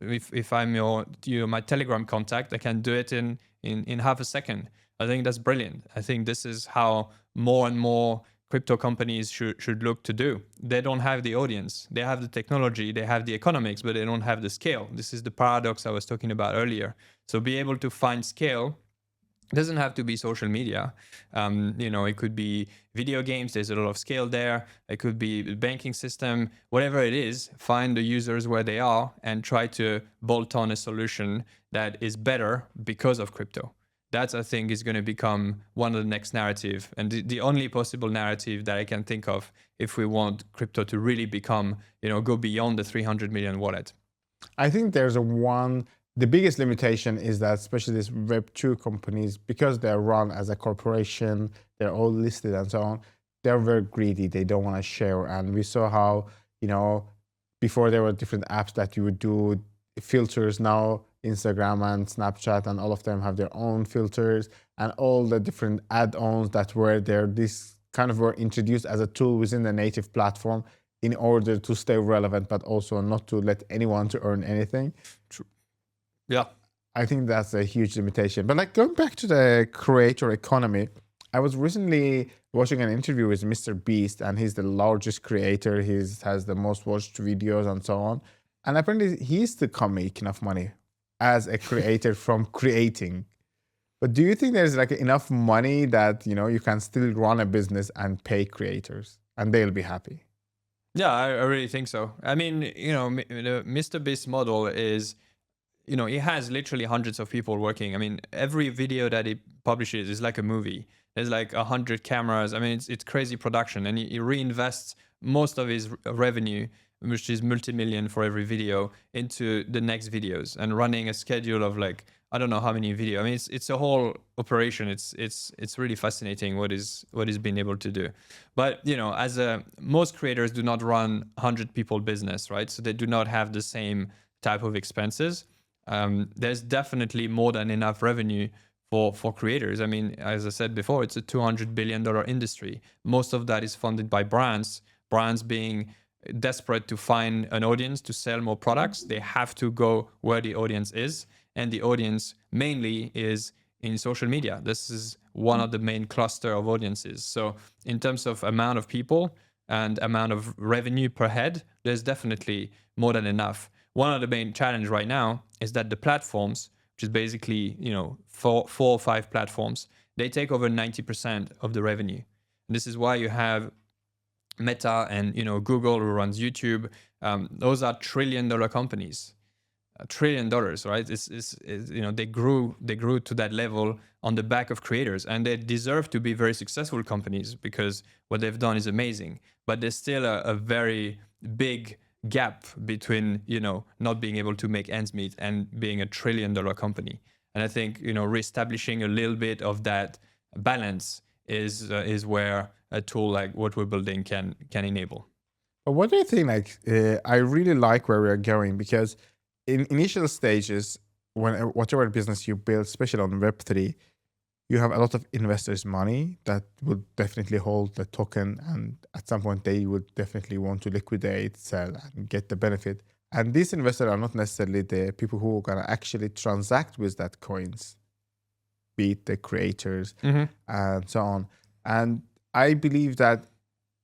Speaker 1: If I'm my Telegram contact, I can do it in half a second. I think that's brilliant. I think this is how more and more crypto companies should look to do. They don't have the audience. They have the technology, they have the economics, but they don't have the scale. This is the paradox I was talking about earlier. So be able to find scale. It doesn't have to be social media. You know, it could be video games. There's a lot of scale there. It could be the banking system, whatever it is. Find the users where they are and try to bolt on a solution that is better because of crypto. That, I think, is going to become one of the next narrative, and the only possible narrative that I can think of if we want crypto to really become, you know, go beyond the 300 million wallet.
Speaker 2: I think there's the biggest limitation is that especially these Web2 companies, because they're run as a corporation, they're all listed and so on, they're very greedy. They don't want to share. And we saw how, you know, before there were different apps that you would do filters. Now Instagram and Snapchat and all of them have their own filters, and all the different add-ons that were there, this kind of were introduced as a tool within the native platform in order to stay relevant, but also not to let anyone to earn anything.
Speaker 1: True. Yeah,
Speaker 2: I think that's a huge limitation. But like going back to the creator economy, I was recently watching an interview with Mr. Beast, and he's the largest creator. He has the most watched videos and so on. And apparently he still can't make enough money as a creator from creating. But do you think there's like enough money that, you know, you can still run a business and pay creators and they'll be happy?
Speaker 1: Yeah, I really think so. I mean, you know, the Mr. Beast model is, you know, it has literally hundreds of people working. I mean, every video that he publishes is like a movie. There's like 100 cameras. I mean, it's crazy production, and he reinvests most of his revenue, which is multi-million for every video, into the next videos and running a schedule of like, I don't know how many video. I mean, it's a whole operation. It's really fascinating what he's been able to do. But, you know, most creators do not run 100 people business, right? So they do not have the same type of expenses. There's definitely more than enough revenue for creators. I mean, as I said before, it's a $200 billion industry. Most of that is funded by brands being desperate to find an audience to sell more products. They have to go where the audience is, and the audience mainly is in social media. This is one of the main cluster of audiences. So in terms of amount of people and amount of revenue per head, there's definitely more than enough. One of the main challenge right now is that the platforms, which is basically, you know, four or five platforms, they take over 90% of the revenue. And this is why you have Meta and, you know, Google, who runs YouTube. Those are $1 trillion companies. $1 trillion, right? It's you know, they grew to that level on the back of creators, and they deserve to be very successful companies because what they've done is amazing. But there's still a very big gap between, you know, not being able to make ends meet and being $1 trillion company. And I think, reestablishing a little bit of that balance is where a tool like what we're building can enable.
Speaker 2: But what do you think? Like, I really like where we are going, because in initial stages, when whatever business you build, especially on Web3, you have a lot of investors' money that would definitely hold the token, and at some point they would definitely want to liquidate, sell, and get the benefit. And these investors are not necessarily the people who are gonna actually transact with that coins, be it the creators and so on. And I believe that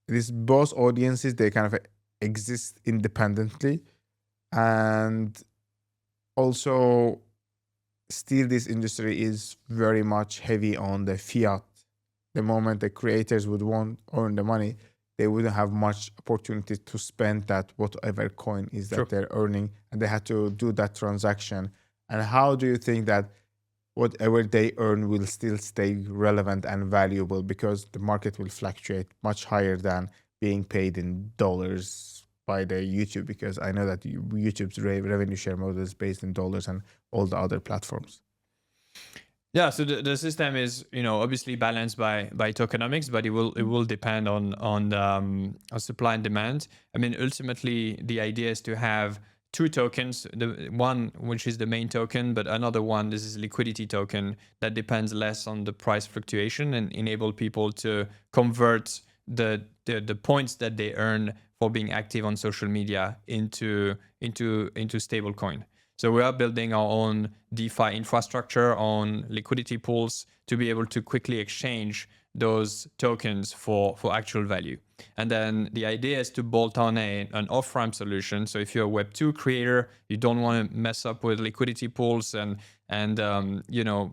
Speaker 2: these both audiences, they kind of exist independently, and also still this industry is very much heavy on the fiat. The moment the creators would want earn the money, they wouldn't have much opportunity to spend that whatever coin is that they're earning, and they had to do that transaction. And how do you think that whatever they earn will still stay relevant and valuable, because the market will fluctuate much higher than being paid in dollars by the YouTube, because I know that YouTube's revenue share model is based in dollars and all the other platforms.
Speaker 1: Yeah, so the system is obviously balanced by tokenomics, but it will depend on supply and demand. I mean, ultimately the idea is to have two tokens, the one which is the main token, but another one, this is liquidity token, that depends less on the price fluctuation and enable people to convert the points that they earn for being active on social media into stable coin. So we are building our own DeFi infrastructure on liquidity pools to be able to quickly exchange those tokens for actual value. And then the idea is to bolt on an off-ramp solution. So if you're a Web2 creator, you don't want to mess up with liquidity pools and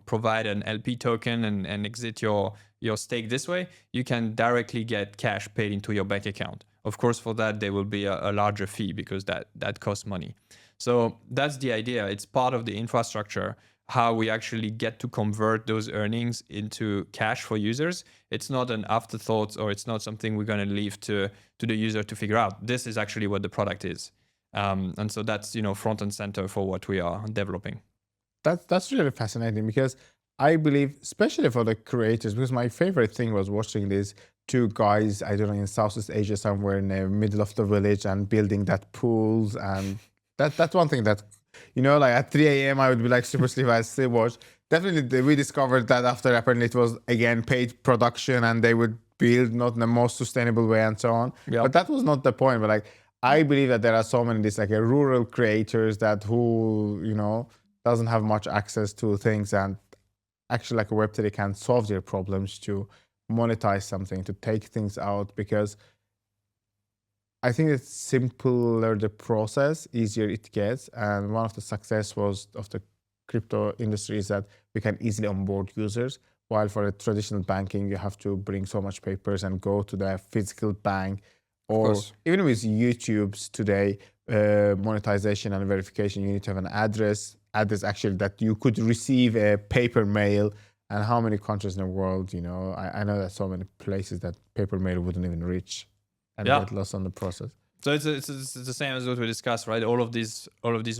Speaker 1: provide an LP token and exit your stake this way, you can directly get cash paid into your bank account. Of course, for that, there will be a larger fee because that costs money. So that's the idea. It's part of the infrastructure, how we actually get to convert those earnings into cash for users. It's not an afterthought, or it's not something we're going to leave to the user to figure out. This is actually what the product is. And so that's, front and center for what we are developing.
Speaker 2: That's really fascinating, because I believe, especially for the creators, because my favorite thing was watching these two guys, I don't know, in Southeast Asia somewhere in the middle of the village and building that pools. And that's one thing that, like at 3 a.m. I would be like super sleepy, I still watch. Definitely we discovered that after apparently it was again paid production, and they would build not in the most sustainable way and so on.
Speaker 1: Yeah.
Speaker 2: But that was not the point. But like, I believe that there are so many these like rural creators that who, doesn't have much access to things, and actually like a Web3 can solve their problems to monetize something, to take things out, because I think it's simpler the process, easier it gets. And one of the success of the crypto industry is that we can easily onboard users, while for a traditional banking, you have to bring so much papers and go to the physical bank. Or even with YouTube's today, monetization and verification, you need to have an address actually that you could receive a paper mail. And how many countries in the world, I know that so many places that paper mail wouldn't even reach, and get lost on the process.
Speaker 1: So it's the same as what we discussed, right? All of these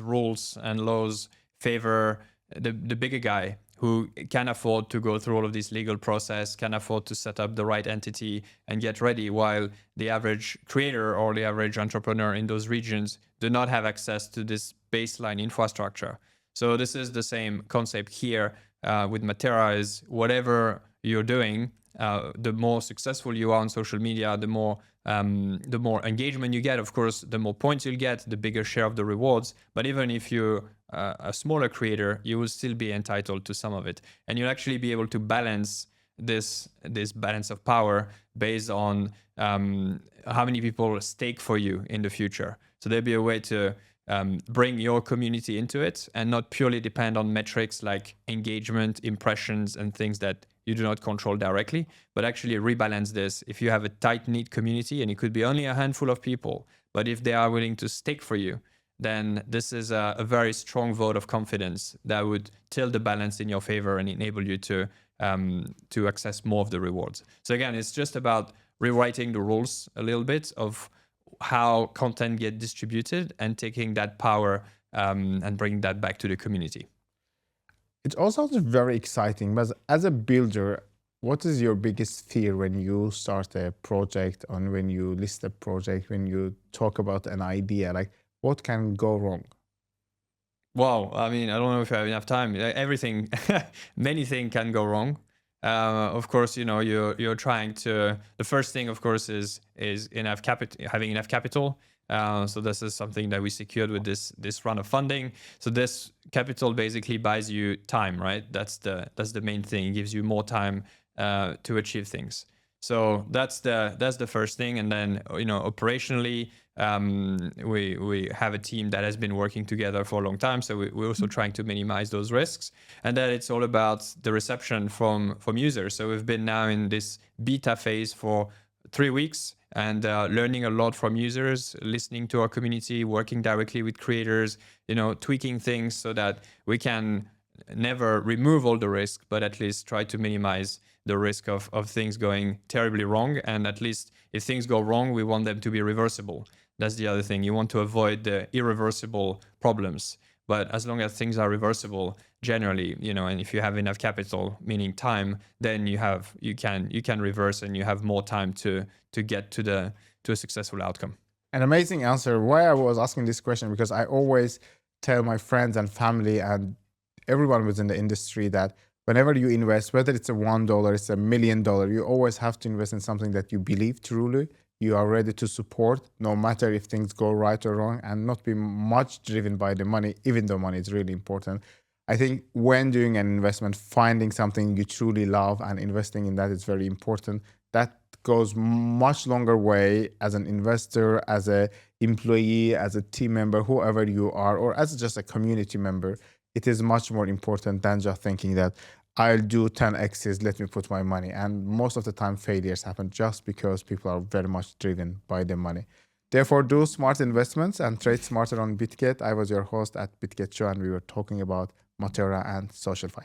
Speaker 1: rules and laws favor the bigger guy who can afford to go through all of this legal process, can afford to set up the right entity and get ready, while the average creator or the average entrepreneur in those regions do not have access to this baseline infrastructure. So this is the same concept here with Matera. Is whatever you're doing, the more successful you are on social media, the more engagement you get. Of course, the more points you'll get, the bigger share of the rewards. But even if you're a smaller creator, you will still be entitled to some of it, and you'll actually be able to balance this balance of power based on how many people stake for you in the future. So there'll be a way to bring your community into it and not purely depend on metrics like engagement, impressions, and things that you do not control directly, but actually rebalance this. If you have a tight-knit community, and it could be only a handful of people, but if they are willing to stake for you, then this is a very strong vote of confidence that would tilt the balance in your favor and enable you to access more of the rewards. So again, it's just about rewriting the rules a little bit of how content get distributed and taking that power and bringing that back to the community.
Speaker 2: It all sounds very exciting, but as a builder, what is your biggest fear when you start a project, and when you list a project, when you talk about an idea? Like, what can go wrong?
Speaker 1: Wow, I mean, I don't know if I have enough time. Everything, many things can go wrong. Of course, you know, you're trying to. The first thing, of course, is enough capital, having enough capital. So this is something that we secured with this round of funding. So this capital basically buys you time, right? That's the main thing. It gives you more time to achieve things. So that's the first thing, and then, you know, operationally, we have a team that has been working together for a long time. So we're also trying to minimize those risks, and then it's all about the reception from users. So we've been now in this beta phase for 3 weeks, and learning a lot from users, listening to our community, working directly with creators, you know, tweaking things so that we can never remove all the risk, but at least try to minimize the risk of things going terribly wrong. And at least if things go wrong, we want them to be reversible. That's the other thing. You want to avoid the irreversible problems. But as long as things are reversible, generally, you know, and if you have enough capital, meaning time, then you can reverse, and you have more time to get to a successful outcome.
Speaker 2: An amazing answer. Why I was asking this question, because I always tell my friends and family and everyone within the industry that whenever you invest, whether it's a $1, it's $1 million, you always have to invest in something that you believe truly, you are ready to support, no matter if things go right or wrong, and not be much driven by the money, even though money is really important. I think when doing an investment, finding something you truly love and investing in that is very important. That goes much longer way as an investor, as a employee, as a team member, whoever you are, or as just a community member. It is much more important than just thinking that I'll do 10x's, let me put my money. And most of the time failures happen just because people are very much driven by the money. Therefore, do smart investments and trade smarter on Bitget. I was your host at Bitget Show, and we were talking about Matera and SocialFi.